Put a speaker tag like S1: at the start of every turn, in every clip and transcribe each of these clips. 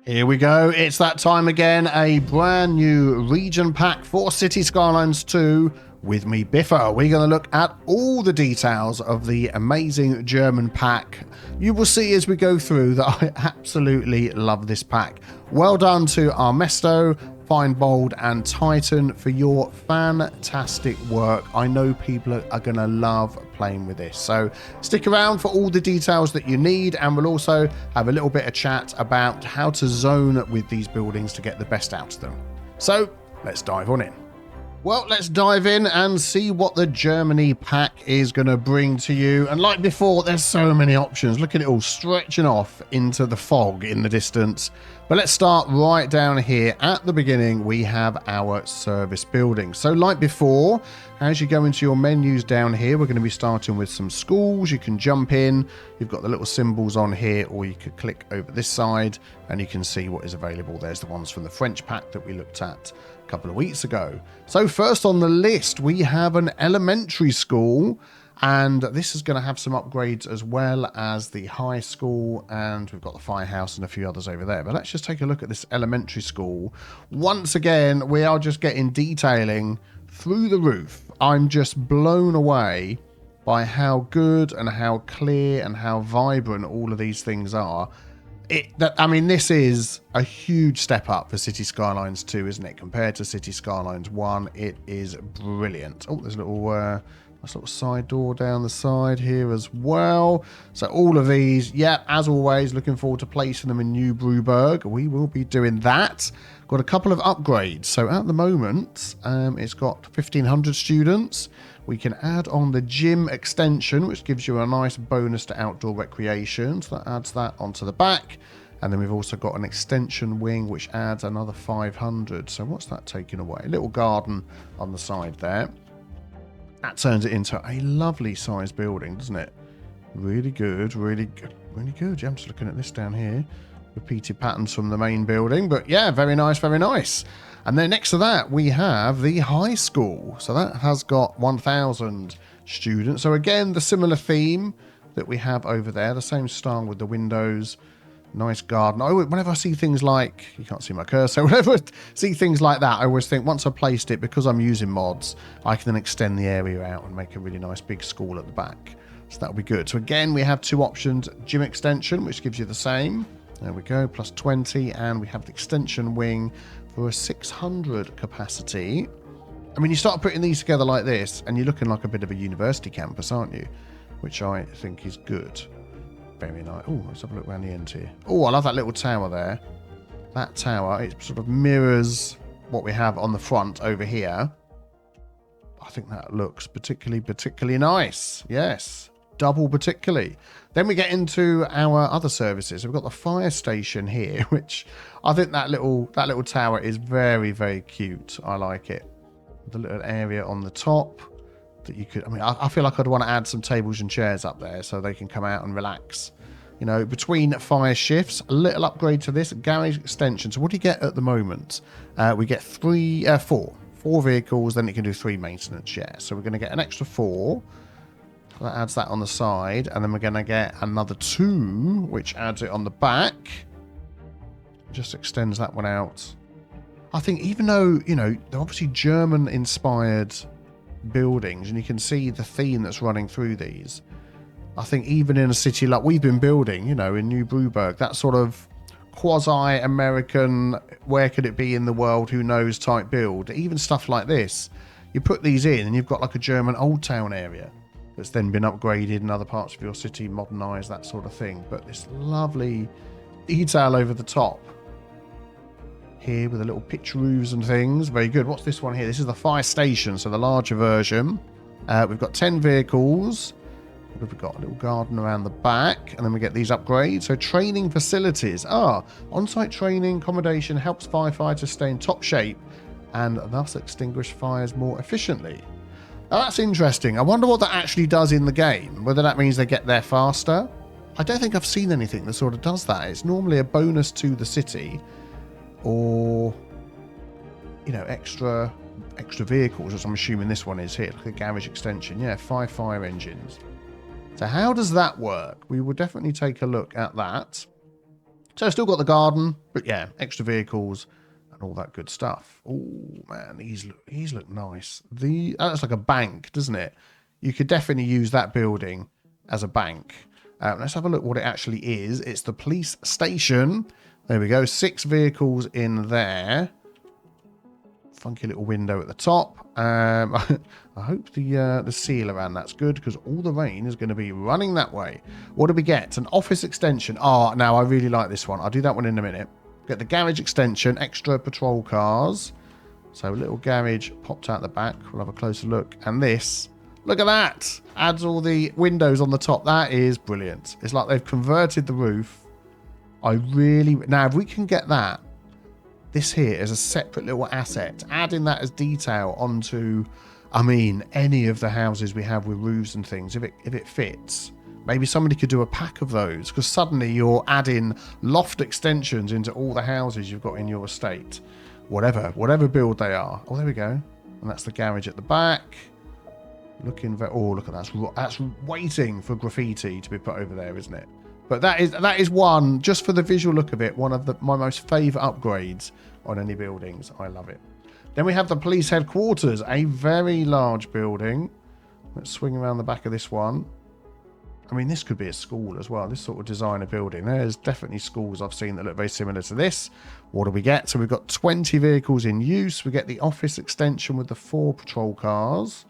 S1: Here we go. It's that time again. A brand new region pack for Cities Skylines 2 with me, Biffa. We're going to look at all the details of the amazing German pack. You will see as we go through that I absolutely love this pack. Well done to Armesto, Fine Bold and Titan for your fantastic work. I know people are going to love playing with this. So stick around for all the details that you need, and we'll also have a little bit of chat about how to zone with these buildings to get the best out of them. So let's dive on in. Well, let's dive in and see what the Germany pack is going to bring to you. And like before, there's so many options. Look at it all stretching off into the fog in the distance. But let's start right down here. At the beginning, we have our service building. So like before, as you go into your menus down here, we're going to be starting with some schools. You can jump in. You've got the little symbols on here, or you could click over this side and you can see what is available. There's the ones from the French pack that we looked at couple of weeks ago. So first on the list we have an elementary school, and this is going to have some upgrades as well as the high school, and we've got the firehouse and a few others over there. But let's just take a look at this elementary school. Once again, we are just getting detailing through the roof. I'm just blown away by how good and how clear and how vibrant all of these things are. I mean, this is a huge step up for Cities Skylines 2, isn't it? Compared to Cities Skylines 1, it is brilliant. Oh, there's a little side door down the side here as well. So all of these, yeah, as always, looking forward to placing them in New Brewburgh. We will be doing that. Got a couple of upgrades. So at the moment, it's got 1,500 students. We can add on the gym extension, which gives you a nice bonus to outdoor recreation. So that adds that onto the back. And then we've also got an extension wing, which adds another 500. So what's that taking away? A little garden on the side there. That turns it into a lovely sized building, doesn't it? Really good, really good, really good. Yeah, I'm just looking at this down here. Repeated patterns from the main building. But yeah, very nice, very nice. And then next to that, we have the high school. So that has got 1,000 students. So again, the similar theme that we have over there. The same style with the windows. Nice garden. Whenever I see things like, you can't see my cursor, whenever I see things like that, I always think once I've placed it, because I'm using mods, I can then extend the area out and make a really nice big school at the back. So that'll be good. So again, we have two options. Gym extension, which gives you the same. There we go, plus 20. And we have the extension wing for a 600 capacity. I mean, you start putting these together like this, and you're looking like a bit of a university campus, aren't you? Which I think is good. Very nice. Oh, let's have a look around the end here. Oh, I love that little tower there. That tower, it sort of mirrors what we have on the front over here. I think that looks particularly nice. Yes, double particularly. Then we get into our other services. We've got the fire station here, which I think that little tower is very, very cute. I like it. The little area on the top that you could, I mean, I feel like I'd want to add some tables and chairs up there so they can come out and relax. You know, between fire shifts, a little upgrade to this garage extension. So what do you get at the moment? We get four vehicles, then it can do 3 maintenance shares. So we're going to get an extra 4. That adds that on the side, and then we're going to get another 2, which adds it on the back. Just extends that one out. I think even though, you know, they're obviously German-inspired buildings, and you can see the theme that's running through these, I think even in a city like we've been building, you know, in New Brewburgh, that sort of quasi-American, where could it be in the world, who knows type build, even stuff like this, you put these in and you've got like a German old town area that's then been upgraded in other parts of your city, modernised, that sort of thing. But this lovely detail over the top here with the little pitch roofs and things. Very good. What's this one here? This is the fire station, so the larger version. We've got 10 vehicles. We've got a little garden around the back, and then we get these upgrades. So training facilities. On-site training accommodation helps firefighters stay in top shape and thus extinguish fires more efficiently. Now, that's interesting. I wonder what that actually does in the game, whether that means they get there faster. I don't think I've seen anything that sort of does that. It's normally a bonus to the city, or, you know, extra vehicles, as I'm assuming this one is here, like a garage extension. Yeah, 5 fire engines. So how does that work? We will definitely take a look at that So I've still got the garden, but yeah, extra vehicles and all that good stuff. Oh man, these look nice. That's like a bank, doesn't it? You could definitely use that building as a bank. Let's have a look what it actually is. It's the police station. There we go. 6 vehicles in there. Funky little window at the top. I hope the seal around that's good because all the rain is going to be running that way. What do we get? An office extension. Oh, now I really like this one. I'll do that one in a minute. Get the garage extension, extra patrol cars. So a little garage popped out the back. We'll have a closer look. And this, look at that. Adds all the windows on the top. That is brilliant. It's like they've converted the roof. Now, if we can get that, this here is a separate little asset, adding that as detail onto, I mean, any of the houses we have with roofs and things, if it fits. Maybe somebody could do a pack of those, because suddenly you're adding loft extensions into all the houses you've got in your estate. Whatever build they are. Oh, there we go. And that's the garage at the back. Looking very, oh, look at that. That's waiting for graffiti to be put over there, isn't it? But that is one, just for the visual look of it, one of my most favourite upgrades on any buildings. I love it. Then we have the police headquarters, a very large building. Let's swing around the back of this one. I mean, this could be a school as well, this sort of designer building. There's definitely schools I've seen that look very similar to this. What do we get? So we've got 20 vehicles in use. We get the office extension with the 4 patrol cars.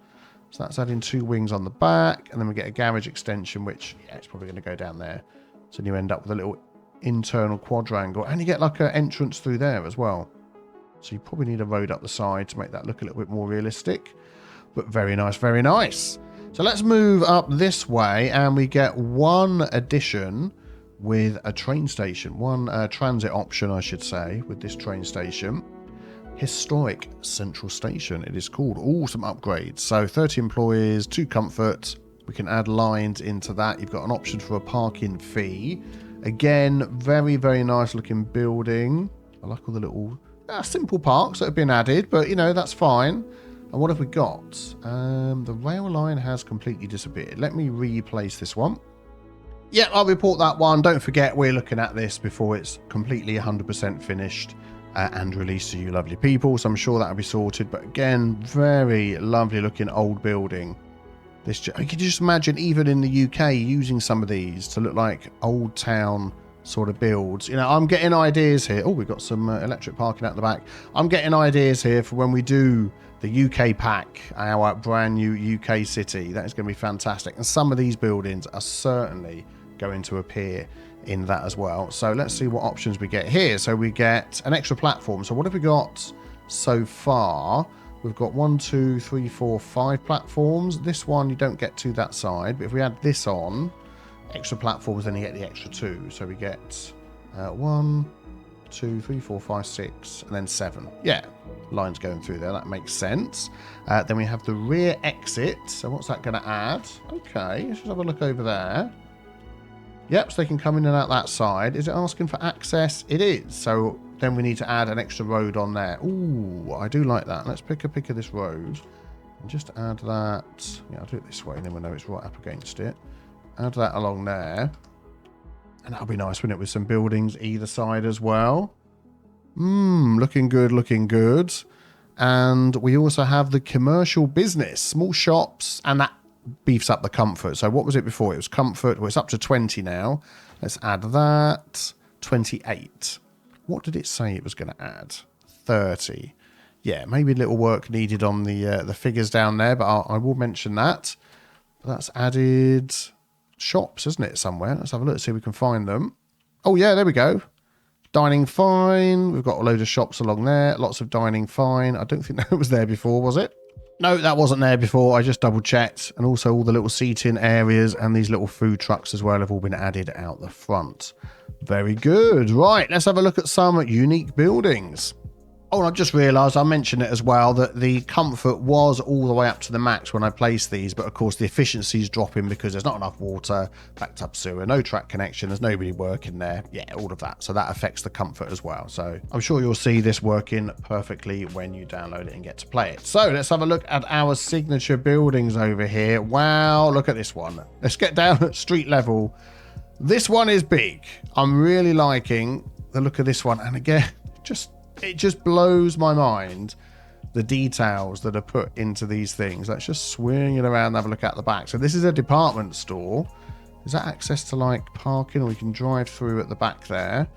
S1: So that's adding 2 wings on the back. And then we get a garage extension, which, yeah, it's probably going to go down there. So you end up with a little internal quadrangle. And you get like an entrance through there as well. So you probably need a road up the side to make that look a little bit more realistic. But very nice, very nice. So let's move up this way. And we get one addition with a train station. One transit option, I should say, with this train station. Historic Central Station, it is called. All some upgrades. So 30 employees, 2 comfort. We can add lines into that. You've got an option for a parking fee. Again, very, very nice looking building. I like all the little simple parks that have been added, but you know, that's fine. And what have we got? The rail line has completely disappeared. Let me replace this one. Yeah, I'll report that one. Don't forget, we're looking at this before it's completely 100% finished and released to you lovely people. So I'm sure that'll be sorted. But again, very lovely looking old building. I can just imagine even in the UK using some of these to look like old town sort of builds. You know, I'm getting ideas here. Oh, we've got some electric parking out the back. I'm getting ideas here for when we do the UK pack, our brand new UK city. That is going to be fantastic. And some of these buildings are certainly going to appear in that as well. So let's see what options we get here. So we get an extra platform. So what have we got so far? We've got 1, 2, 3, 4, 5 platforms. This one you don't get to that side, but if we add this on, extra platforms, then you get the extra 2. So we get 1, 2, 3, 4, 5, 6, and then 7. Yeah, lines going through there. That makes sense. Then we have the rear exit. So what's that going to add? Okay, let's just have a look over there. Yep, so they can come in and out that side. Is it asking for access? It is. So then we need to add an extra road on there. Ooh, I do like that. Let's pick a pick of this road and just add that. Yeah, I'll do it this way, and then we'll know it's right up against it. Add that along there. And that'll be nice, wouldn't it, with some buildings either side as well. Looking good, looking good. And we also have the commercial business, small shops, and that beefs up the comfort. So what was it before? It was comfort. Well, it's up to 20 now. Let's add that. 28. What did it say it was going to add? 30. Yeah, maybe a little work needed on the figures down there, but I will mention that. That's added shops, isn't it, somewhere? Let's have a look, see if we can find them. Oh, yeah, there we go. Dining fine. We've got a load of shops along there. Lots of dining fine. I don't think that was there before, was it? No, that wasn't there before. I just double checked. And also all the little seating areas and these little food trucks as well have all been added out the front. Very good. Right, let's have a look at some unique buildings. Oh, and I've just realised I mentioned it as well, that the comfort was all the way up to the max when I placed these, but of course the efficiency is dropping because there's not enough water, backed up sewer, no track connection, there's nobody working there. Yeah, all of that. So that affects the comfort as well. So I'm sure you'll see this working perfectly when you download it and get to play it. So let's have a look at our signature buildings over here. Wow, look at this one. Let's get down at street level. This one is big. I'm really liking the look of this one. And again, it just blows my mind, the details that are put into these things. Let's just swing it around and have a look at the back. So this is a department store. Is that access to like parking, or we can drive through at the back there?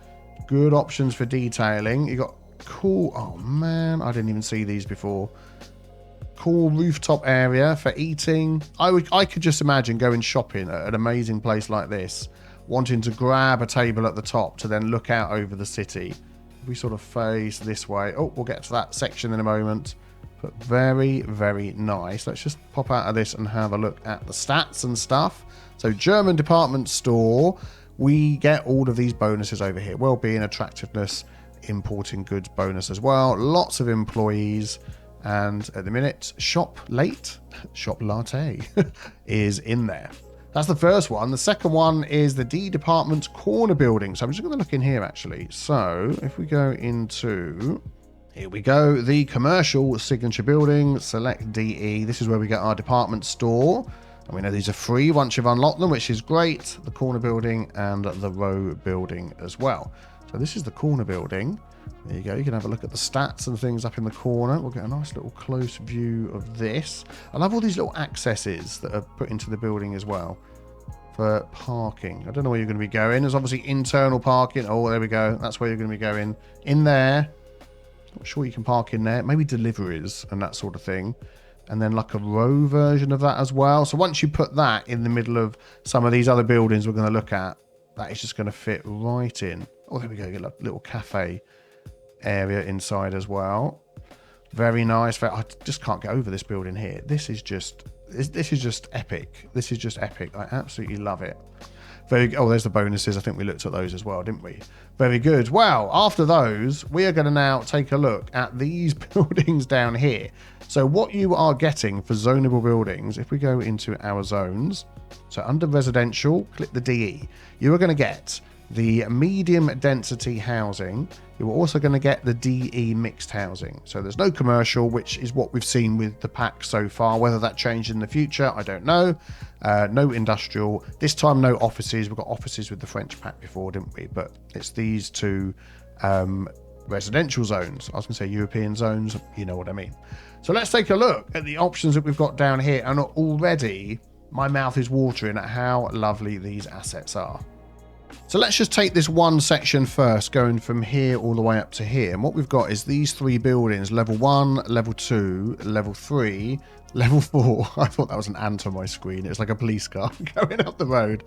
S1: Good options for detailing. You got cool, oh man, I didn't even see these before. Cool rooftop area for eating. I could just imagine going shopping at an amazing place like this, wanting to grab a table at the top to then look out over the city. We sort of face this way. Oh, we'll get to that section in a moment. But very, very nice. Let's just pop out of this and have a look at the stats and stuff. So German department store, we get all of these bonuses over here. Wellbeing, attractiveness, importing goods bonus as well. Lots of employees. And at the minute, shop late, shop latte is in there. That's the first one. The second one is the D department corner building. So I'm just going to look in here actually. So if we go into, here we go, the commercial signature building, select DE. This is where we get our department store. And we know these are free once you've unlocked them, which is great. The corner building and the row building as well. So this is the corner building. There you go. You can have a look at the stats and things up in the corner. We'll get a nice little close view of this. I love all these little accesses that are put into the building as well for parking. I don't know where you're going to be going. There's obviously internal parking. Oh, there we go. That's where you're going to be going. In there. Not sure you can park in there. Maybe deliveries and that sort of thing. And then like a row version of that as well. So once you put that in the middle of some of these other buildings we're going to look at, that is just going to fit right in. Oh, there we go. Get a little cafe area inside as well. Very nice. I just can't get over this building here. This is just epic. This is just epic. I absolutely love it. Oh, there's the bonuses. I think we looked at those as well, didn't we? Very good. Well, after those, we are going to now take a look at these buildings down here. So what you are getting for zonable buildings, if we go into our zones, so under residential, click the DE. You are going to get the medium density housing. You're also going to get the DE mixed housing. So there's no commercial, which is what we've seen with the pack so far. Whether that changed in the future, I don't know. No industrial. This time, no offices. We've got offices with the French pack before, didn't we? But it's these two residential zones. I was going to say European zones. You know what I mean. So let's take a look at the options that we've got down here. And already my mouth is watering at how lovely these assets are. So let's just take this one section first, going from here all the way up to here. And what we've got is these three buildings, level 1, level 2, level 3, level 4. I thought that was an ant on my screen. It's like a police car going up the road.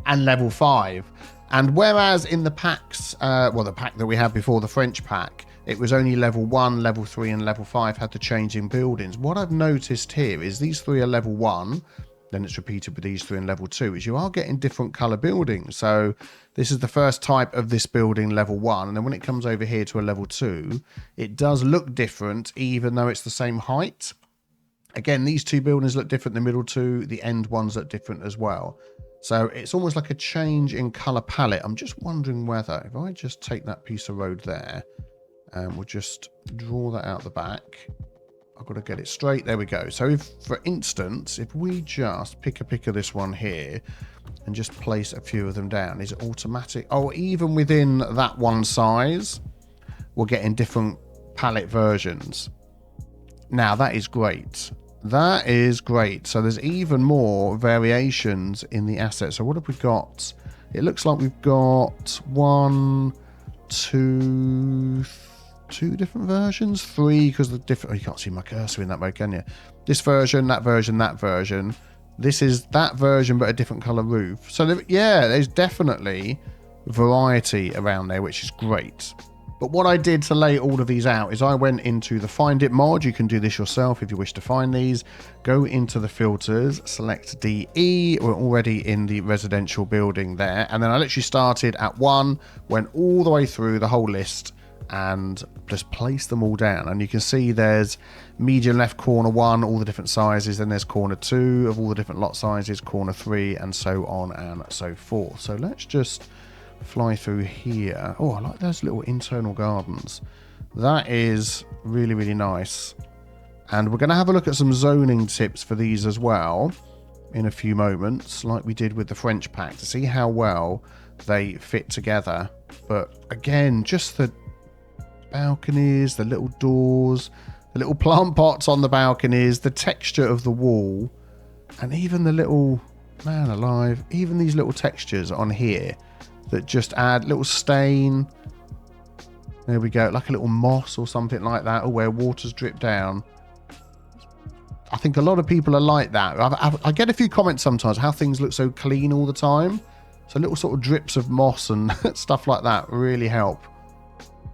S1: And level 5. And whereas in the packs, the pack that we had before, the French pack, it was only level 1, level 3, and level 5 had the change in buildings. What I've noticed here is these three are level 1. Then it's repeated with these three in level 2, is you are getting different color buildings. So this is the first type of this building, level 1. And then when it comes over here to a level 2, it does look different, even though it's the same height. Again, these two buildings look different. The middle two, the end ones look different as well. So it's almost like a change in color palette. I'm just wondering whether, if I just take that piece of road there, and we'll just draw that out the back. I've got to get it straight. There we go. So if, for instance, if we just pick a pick of this one here and just place a few of them down, is it automatic? Oh, even within that one size, we're getting different palette versions. Now, that is great. That is great. So there's even more variations in the asset. So what have we got? It looks like we've got two different versions, 3, because the different, oh, you can't see my cursor in that mode, can you? This version, that version, that version. This is that version, but a different color roof. So there's definitely variety around there, which is great. But what I did to lay all of these out is I went into the Find It mod. You can do this yourself if you wish to find these. Go into the filters, select DE. We're already in the residential building there. And then I literally started at 1, went all the way through the whole list, and just place them all down. And you can see there's medium left corner 1, all the different sizes. Then there's corner 2 of all the different lot sizes, corner 3, and so on and so forth. So let's just fly through here. Oh, I like those little internal gardens. That is really, really nice. And we're going to have a look at some zoning tips for these as well. in a few moments, like we did with the French pack, to see how well they fit together. But again, just the balconies, the little doors, the little plant pots on the balconies, the texture of the wall, and even the little, man alive, even these little textures on here that just add little stain. There we go, like a little moss or something like that, or where water's dripped down. I think a lot of people are like that. I get a few comments sometimes how things look so clean all the time. So little sort of drips of moss and stuff like that really help.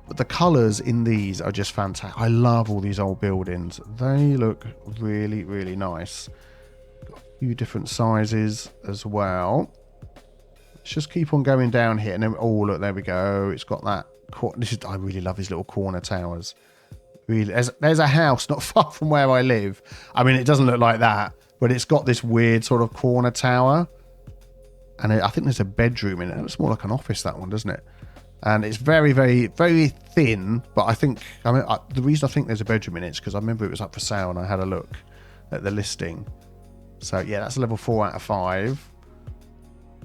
S1: But the colours in these are just fantastic. I love all these old buildings. They look really, really nice. Got a few different sizes as well. Let's just keep on going down here. And then, oh, look, there we go. It's got that. I really love these little corner towers. Really, there's a house not far from where I live. I mean, it doesn't look like that, but it's got this weird sort of corner tower. And I think there's a bedroom in it. It's more like an office, that one, doesn't it? And it's very, very, very thin. But I think, the reason I think there's a bedroom in it is because I remember it was up for sale and I had a look at the listing. So, yeah, that's a level 4 out of 5.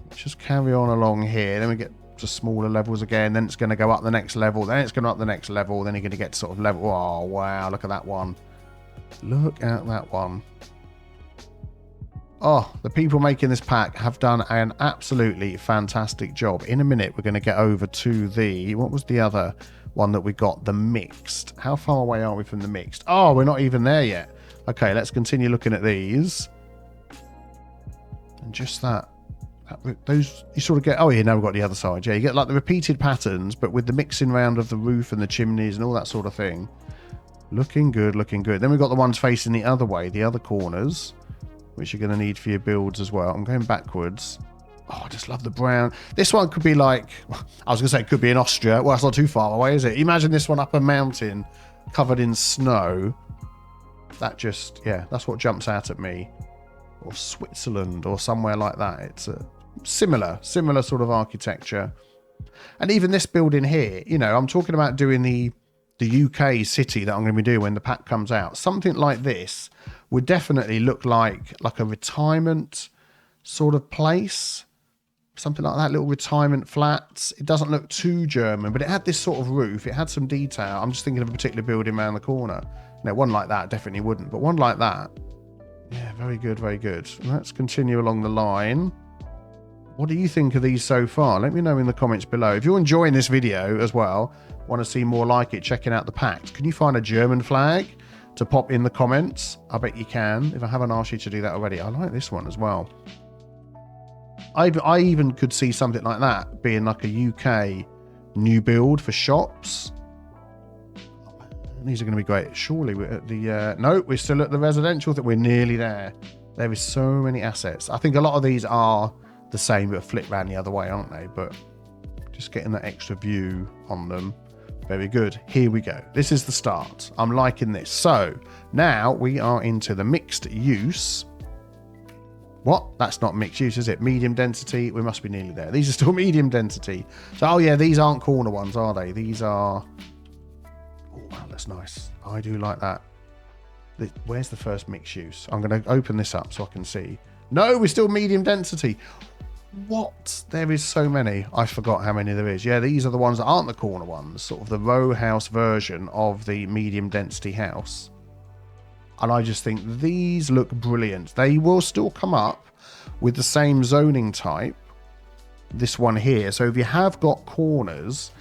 S1: Let's just carry on along here. Then we get to smaller levels again. Then it's going to go up the next level. Then it's going to up the next level. Then you're going to get to sort of level. Oh, wow. Look at that one. Look at that one. Oh, the people making this pack have done an absolutely fantastic job. In a minute, we're going to get over to the... What was the other one that we got? The mixed. How far away are we from the mixed? Oh, we're not even there yet. Okay, let's continue looking at these. And just that. Those, you sort of get... Oh, yeah, now we've got the other side. Yeah, you get like the repeated patterns, but with the mixing round of the roof and the chimneys and all that sort of thing. Looking good, looking good. Then we've got the ones facing the other way, the other corners, which you're going to need for your builds as well. I'm going backwards. Oh, I just love the brown. This one could be like... I was going to say it could be in Austria. Well, it's not too far away, is it? Imagine this one up a mountain covered in snow. That just... Yeah, that's what jumps out at me. Or Switzerland or somewhere like that. It's a similar sort of architecture. And even this building here, you know, I'm talking about doing the UK city that I'm going to be doing when the pack comes out. Something like this would definitely look like a retirement sort of place. Something like that, little retirement flats. It doesn't look too German, but it had this sort of roof. It had some detail. I'm just thinking of a particular building around the corner. No, one like that definitely wouldn't, but one like that. Yeah, very good, very good. Let's continue along the line. What do you think of these so far? Let me know in the comments below. If you're enjoying this video as well, want to see more like it, checking out the packs, can you find a German flag to pop in the comments? I bet you can, if I haven't asked you to do that already. I like this one as well. I even could see something like that being like a UK new build for shops. These are going to be great. Surely we're at the... no, we're still at the residential. That we're nearly there. There is so many assets. I think a lot of these are the same, but flip around the other way, aren't they? But just getting that extra view on them. Very good. Here we go. This is the start. I'm liking this. So now we are into the mixed use. What? That's not mixed use, is it? Medium density. We must be nearly there. These are still medium density. So, oh yeah, these aren't corner ones, are they? These are... Oh, wow, that's nice. I do like that. Where's the first mixed use? I'm going to open this up so I can see. No, we're still medium density. What? There is so many. I forgot how many there is. Yeah, these are the ones that aren't the corner ones. Sort of the row house version of the medium density house. And I just think these look brilliant. They will still come up with the same zoning type. This one here. So if you have got corners,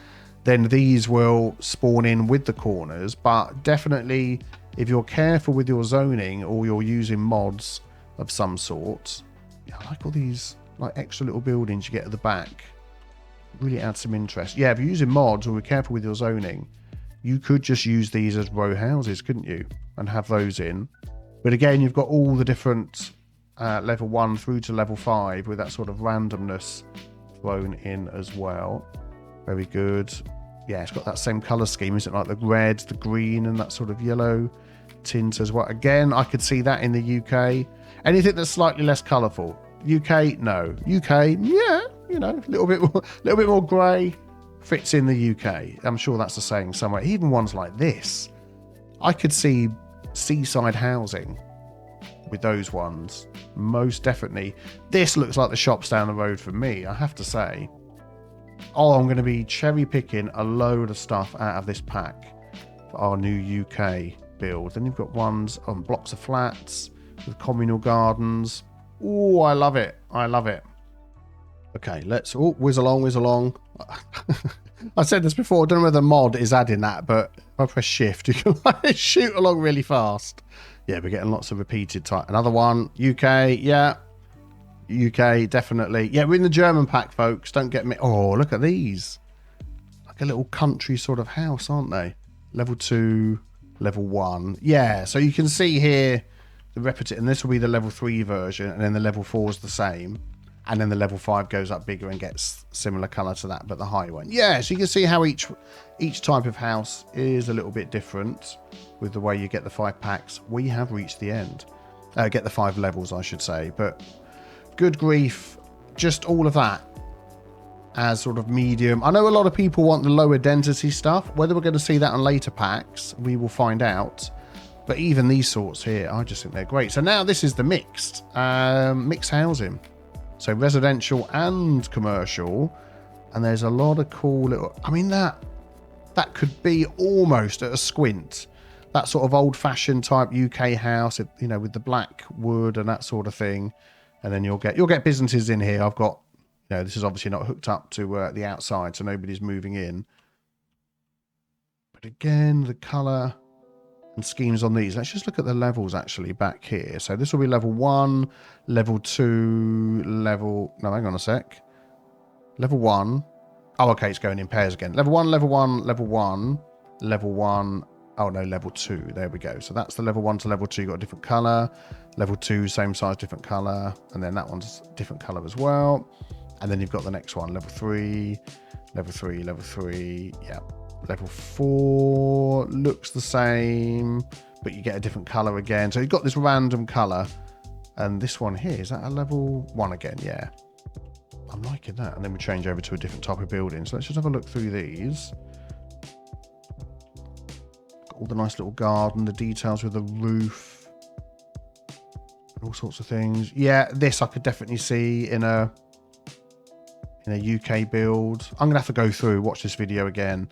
S1: then these will spawn in with the corners. But definitely, if you're careful with your zoning or you're using mods of some sort. Yeah, I like all these like extra little buildings you get at the back. Really add some interest. Yeah, if you're using mods or you're careful with your zoning, you could just use these as row houses, couldn't you? And have those in. But again, you've got all the different level 1 through to level 5 with that sort of randomness thrown in as well. Very good. Yeah, it's got that same colour scheme, isn't it? Like the red, the green, and that sort of yellow tint as well. Again, I could see that in the UK. Anything that's slightly less colourful. UK, no. UK, yeah, you know, a little bit more grey. Fits in the UK. I'm sure that's the saying somewhere. Even ones like this. I could see seaside housing with those ones. Most definitely. This looks like the shops down the road for me, I have to say. Oh, I'm going to be cherry picking a load of stuff out of this pack for our new UK build. Then you've got ones on blocks of flats with communal gardens. Oh, I love it. I love it. Okay, let's whiz along, whiz along. I said this before, I don't know whether mod is adding that, but if I press shift, you can like shoot along really fast. Yeah, we're getting lots of repeated type. Another one, UK, yeah. UK, definitely. Yeah, we're in the German pack, folks. Don't get me. Oh, look at these. Like a little country sort of house, aren't they? Level 2, level 1. Yeah, so you can see here the repetition, and this will be the level 3 version, and then the level 4 is the same. And then the level 5 goes up bigger and gets similar colour to that, but the high one. Yeah, so you can see how each type of house is a little bit different with the way you get the 5 packs. We have reached the end. Get the 5 levels, I should say. But good grief, just all of that as sort of medium. I know a lot of people want the lower density stuff. Whether we're going to see that on later packs, we will find out. But even these sorts here, I just think they're great. So now this is the mixed housing. So residential and commercial, and there's a lot of cool little, I mean, that could be almost at a squint, that sort of old-fashioned type UK house, you know, with the black wood and that sort of thing. And then you'll get businesses in here. I've got, you know, this is obviously not hooked up to the outside, so nobody's moving in. But again, the colour and schemes on these. Let's just look at the levels actually back here. So this will be level 1, level 2, level... No, hang on a sec. Level 1. Oh, okay, it's going in pairs again. Level 1, level 1, level 1, level 1. Oh, no, level 2. There we go. So that's the level 1 to level 2. You've got a different colour. Level 2, same size, different colour. And then that one's different colour as well. And then you've got the next one. Level 3, level 3, level 3. Yeah. Level 4 looks the same, but you get a different colour again. So you've got this random colour. And this one here, is that a level 1 again? Yeah. I'm liking that. And then we change over to a different type of building. So let's just have a look through these. Got all the nice little garden, the details with the roof. All sorts of things. Yeah, this I could definitely see in a UK build. I'm going to have to go through, watch this video again.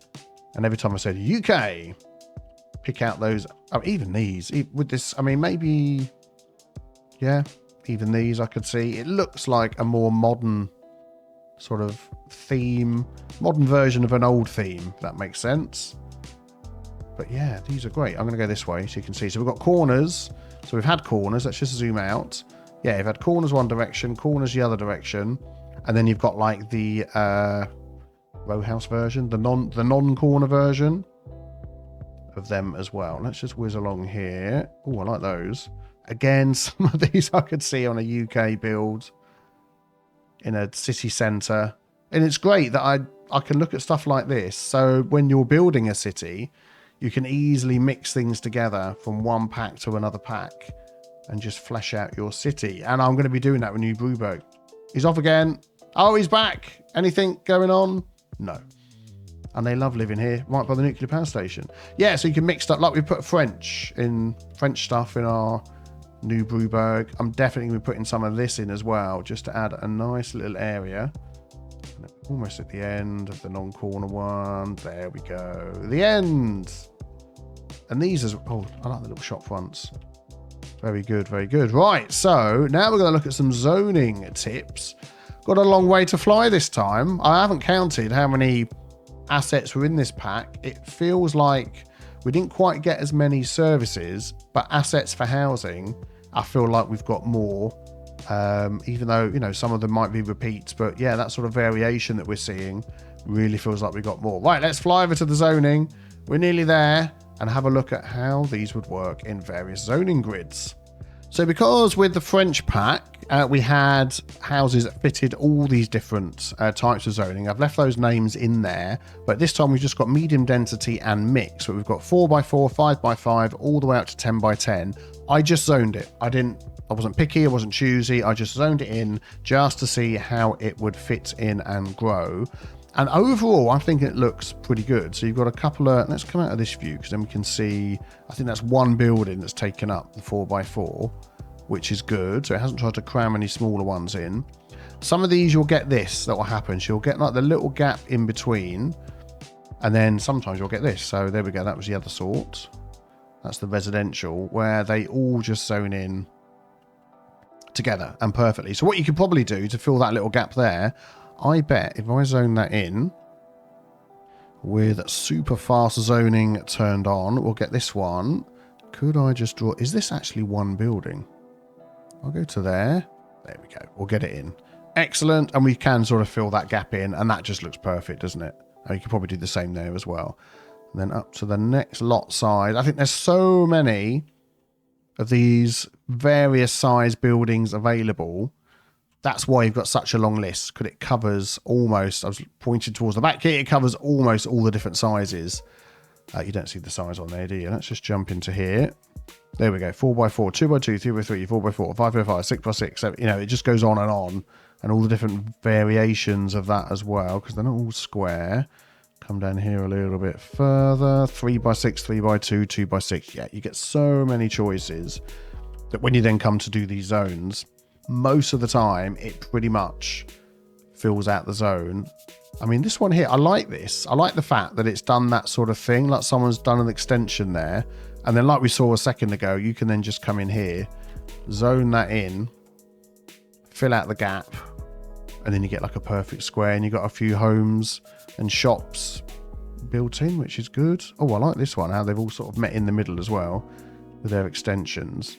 S1: And every time I said UK, pick out those. Oh, even these. With this, I mean, maybe... Yeah, even these I could see. It looks like a more modern sort of theme. Modern version of an old theme, if that makes sense. But yeah, these are great. I'm going to go this way so you can see. So we've got corners. So we've had corners. Let's just zoom out. Yeah, you've had corners one direction, corners the other direction. And then you've got like the... row house version, the non-corner version of them as well. Let's just whiz along here. Oh, I like those. Again, some of these I could see on a UK build in a city centre. And it's great that I can look at stuff like this. So when you're building a city, you can easily mix things together from one pack to another pack and just flesh out your city. And I'm going to be doing that with New Brewburgh. He's off again. Oh, he's back. Anything going on? No. And they love living here, right by the nuclear power station. Yeah, so you can mix stuff, like we put French stuff in our New Brewburgh. I'm definitely going to be putting some of this in as well, just to add a nice little area. Almost at the end of the non-corner one. There we go. The end. And these is, oh, I like the little shop fronts. Very good, very good. Right, so now we're going to look at some zoning tips. Got a long way to fly this time. I haven't counted how many assets were in this pack. It feels like we didn't quite get as many services, but assets for housing, I feel like we've got more. Even though, you know, some of them might be repeats, but yeah, that sort of variation that we're seeing really feels like we got more. Right, let's fly over to the zoning. We're nearly there and have a look at how these would work in various zoning grids. So because with the French pack, we had houses that fitted all these different types of zoning. I've left those names in there, but this time we've just got medium density and mix. So we've got 4x4, 5x5, all the way up to 10x10. I just zoned it. I wasn't picky, I wasn't choosy. I just zoned it in just to see how it would fit in and grow. And overall, I think it looks pretty good. So you've got a couple of, let's come out of this view because then we can see, I think that's one building that's taken up the 4x4 which is good. So it hasn't tried to cram any smaller ones in. Some of these you'll get this that will happen. So you'll get like the little gap in between, and then sometimes you'll get this. So there we go. That was the other sort. That's the residential, where they all just zone in together and perfectly. So what you could probably do to fill that little gap there, I bet if I zone that in with super fast zoning turned on, we'll get this one. Could I just draw? Is this actually one building? I'll go to there. There we go. We'll get it in. Excellent. And we can sort of fill that gap in, and that just looks perfect, doesn't it? You could probably do the same there as well. And then up to the next lot size. I think there's so many of these various size buildings available. That's why you've got such a long list, because it covers almost, I was pointing towards the back here, it covers almost all the different sizes. You don't see the size on there, do you? Let's just jump into here. There we go. 4x4, 2x2, 3x3, 4x4, 5x5, 6x6, 7. You know, it just goes on, and all the different variations of that as well, because they're not all square. Come down here a little bit further. 3x6, 3x2, 2x6. Yeah, you get so many choices that when you then come to do these zones, most of the time it pretty much fills out the zone. I mean, this one here, I like this. I like the fact that it's done that sort of thing, like someone's done an extension there. And then like we saw a second ago, you can then just come in here, zone that in, fill out the gap, and then you get like a perfect square, and you've got a few homes and shops built in, which is good. Oh, I like this one, how they've all sort of met in the middle as well with their extensions.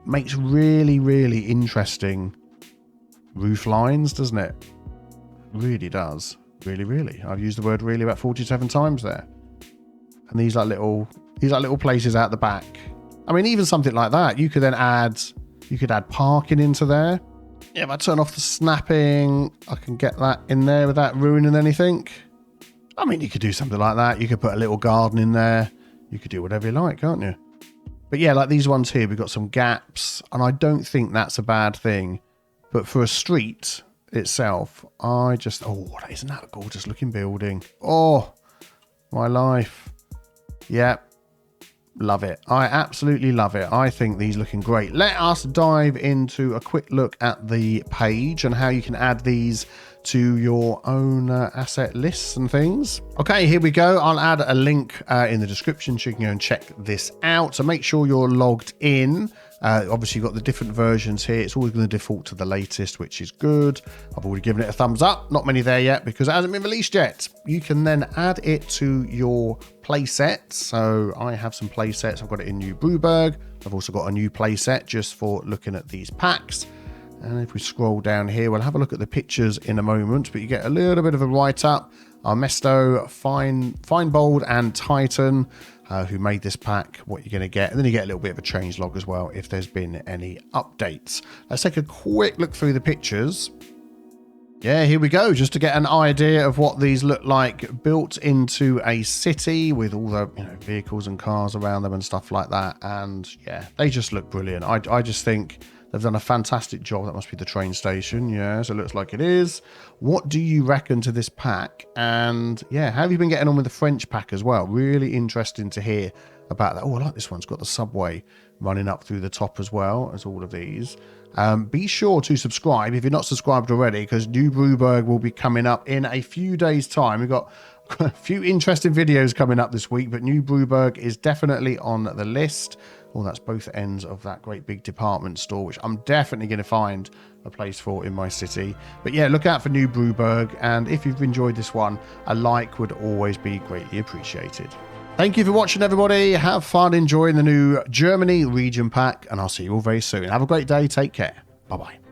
S1: Makes really, really interesting roof lines, doesn't it? Really does. Really, really. I've used the word really about 47 times there. And these like little places out the back. I mean, even something like that, you could then add parking into there. Yeah, if I turn off the snapping, I can get that in there without ruining anything. I mean, you could do something like that. You could put a little garden in there. You could do whatever you like, can't you? But yeah, like these ones here, we've got some gaps, and I don't think that's a bad thing. But for a street itself, isn't that a gorgeous looking building? Oh, my life. Yeah. Love it. I absolutely love it. I think these looking great. Let us dive into a quick look at the page and how you can add these to your own asset lists and things. Okay, here we go. I'll add a link in the description so you can go and check this out. So make sure you're logged in. Obviously, you've got the different versions here. It's always going to default to the latest, which is good. I've already given it a thumbs up. Not many there yet because it hasn't been released yet. You can then add it to your playset. So I have some playsets. I've got it in New Brewburgh. I've also got a new playset just for looking at these packs. And if we scroll down here, we'll have a look at the pictures in a moment, but you get a little bit of a write-up. Armesto, Fine Bold, and Titan, who made this pack, what you're going to get. And then you get a little bit of a change log as well if there's been any updates. Let's take a quick look through the pictures. Yeah, here we go, just to get an idea of what these look like built into a city with all the vehicles and cars around them and stuff like that. And yeah, they just look brilliant. I just think they've done a fantastic job. That must be the train station. Yes, it looks like it is. What do you reckon to this pack? And yeah, how have you been getting on with the French pack as well? Really interesting to hear about that. Oh, I like this one. It's got the subway running up through the top as well as all of these. Be sure to subscribe if you're not subscribed already, because New Brewburgh will be coming up in a few days' time. We've got a few interesting videos coming up this week, but New Brewburgh is definitely on the list. Well, that's both ends of that great big department store, which I'm definitely going to find a place for in my city. But yeah, look out for New Brewburgh. And if you've enjoyed this one, a like would always be greatly appreciated. Thank you for watching, everybody. Have fun enjoying the new Germany region pack, and I'll see you all very soon. Have a great day. Take care. Bye-bye.